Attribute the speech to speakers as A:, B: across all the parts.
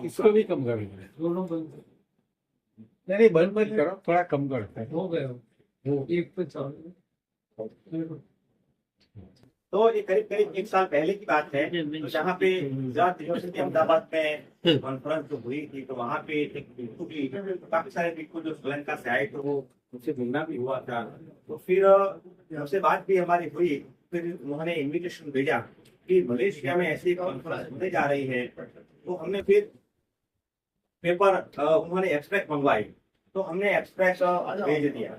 A: इसको भी कम कर दोनों बंद। नहीं बंद मत करो, थोड़ा कम करो। हो गया वो एक पे चालू।
B: तो ये करीब करीब एक साल पहले की बात है, तो जहाँ पे गुजरात यूनिवर्सिटी अहमदाबाद में कॉन्फ्रेंस जो हुई थी, तो वहाँ पे एक भिक्षु भी, काफी सारे भिक्षु जो श्रीलंका से आए, तो वो उनसे मिलना भी हुआ था। तो फिर उससे बात भी हमारी हुई। फिर उन्होंने इन्विटेशन भेजा कि मलेशिया में ऐसी कॉन्फ्रेंस होने जा रही है। तो हमने फिर पेपर उन्होंने एक्सट्रैक्ट मंगवाई, तो हमने एक्सट्रैक्ट भेज दिया।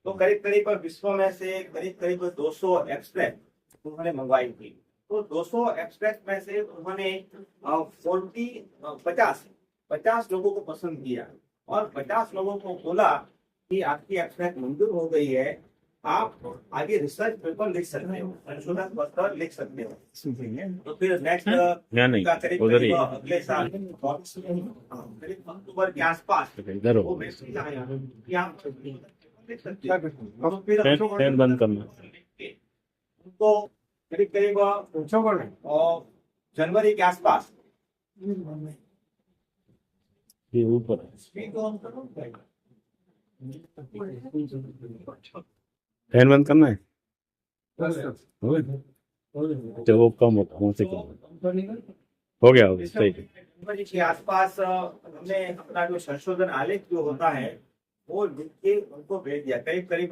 B: तो करीब करीब विश्व में से करीब करीब 200 एक्सट्रैक्ट उन्होंने मंगवाई थी। तो 200 एक्सट्रैक्ट में से उन्होंने 50 लोगों को पसंद किया, और 50 लोगों को बोला कि आपकी एक्सट्रैक्ट मंजूर हो गई है, आप आगे रिसर्च पेपर लिख सकते हो, संशोधन पत्र लिख सकते हो। तो फिर नेक्स्ट अगले साल करीब अक्टूबर के आसपास वो मैसेज आया कि आप लिख सकते हो। तो फिर
C: फैन बंद करना।
B: उनको करीब करीब और जनवरी के आसपास
C: ये ऊपर फैन बंद करना है। जब वो कम होता वहां से कम हो गया सही।
B: जनवरी के आसपास हमने अपना जो संशोधन आलेख जो होता है वो लिख के उनको भेज दिया। करीब करीब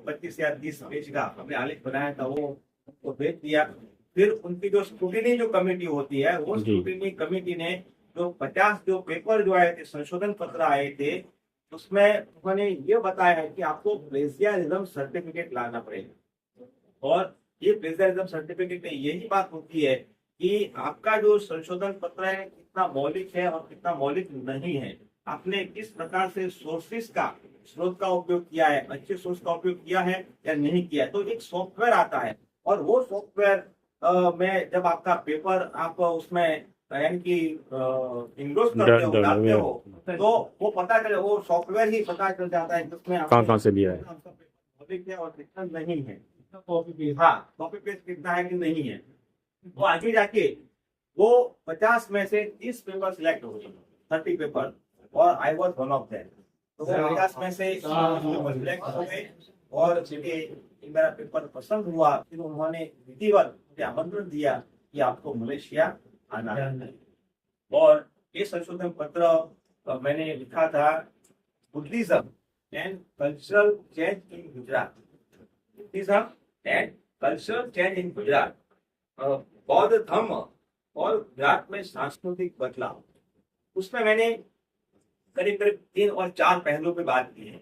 B: 25 या 30 पेज का हमने आलेख बनाया था, वो उनको भेज दिया। फिर उनकी जो स्क्रूटिनी जो कमेटी होती है, वो स्क्रूटिनी कमेटी ने जो 50 जो पेपर जो आए थे, संशोधन पत्र आए थे, उसमें उन्होंने ये बताया है कि आपको प्लेजियरिज्म सर्टिफिकेट लाना पड़ेगा। और ये प्लेजियरिज्म सर्टिफिकेट में यही बात होती है कि आपका जो संशोधन पत्र है कितना मौलिक है और कितना मौलिक नहीं है, आपने किस प्रकार से सोर्सेस का स्रोत का उपयोग किया है, अच्छे सोर्स का उपयोग किया है या नहीं किया। तो एक सॉफ्टवेयर आता है, और वो सॉफ्टवेयर में जब आपका पेपर आप उसमें यानी कि इनरोज करते हो, डालते हो, तो वो पता चले, वो सॉफ्टवेयर ही पता चल जाता है जिसमें
C: कहाँ से लिया है,
B: मौलिक है और कितना नहीं है। हाँ, कॉपी पेस्ट कितना है कि नहीं है। वो आगे जाके वो 50 में से 30 पेपर सिलेक्ट हो गए, 30 पेपर, और I was one of them. तो 50 में से पेपर सिलेक्ट हो गए, और मेरा पेपर पसंद हुआ। फिर उन्होंने विधिवत मुझे आमंत्रण दिया कि आपको मलेशिया आना है। और ये संशोधन पत्र मैंने लिखा था, Buddhism and cultural change in Gujarat. Buddhism and cultural change in Gujarat, बौद्ध धर्म और गुजरात में सांस्कृतिक बदलाव। उसमें मैंने करीब करीब 3 और 4 पहलुओं पे बात की है।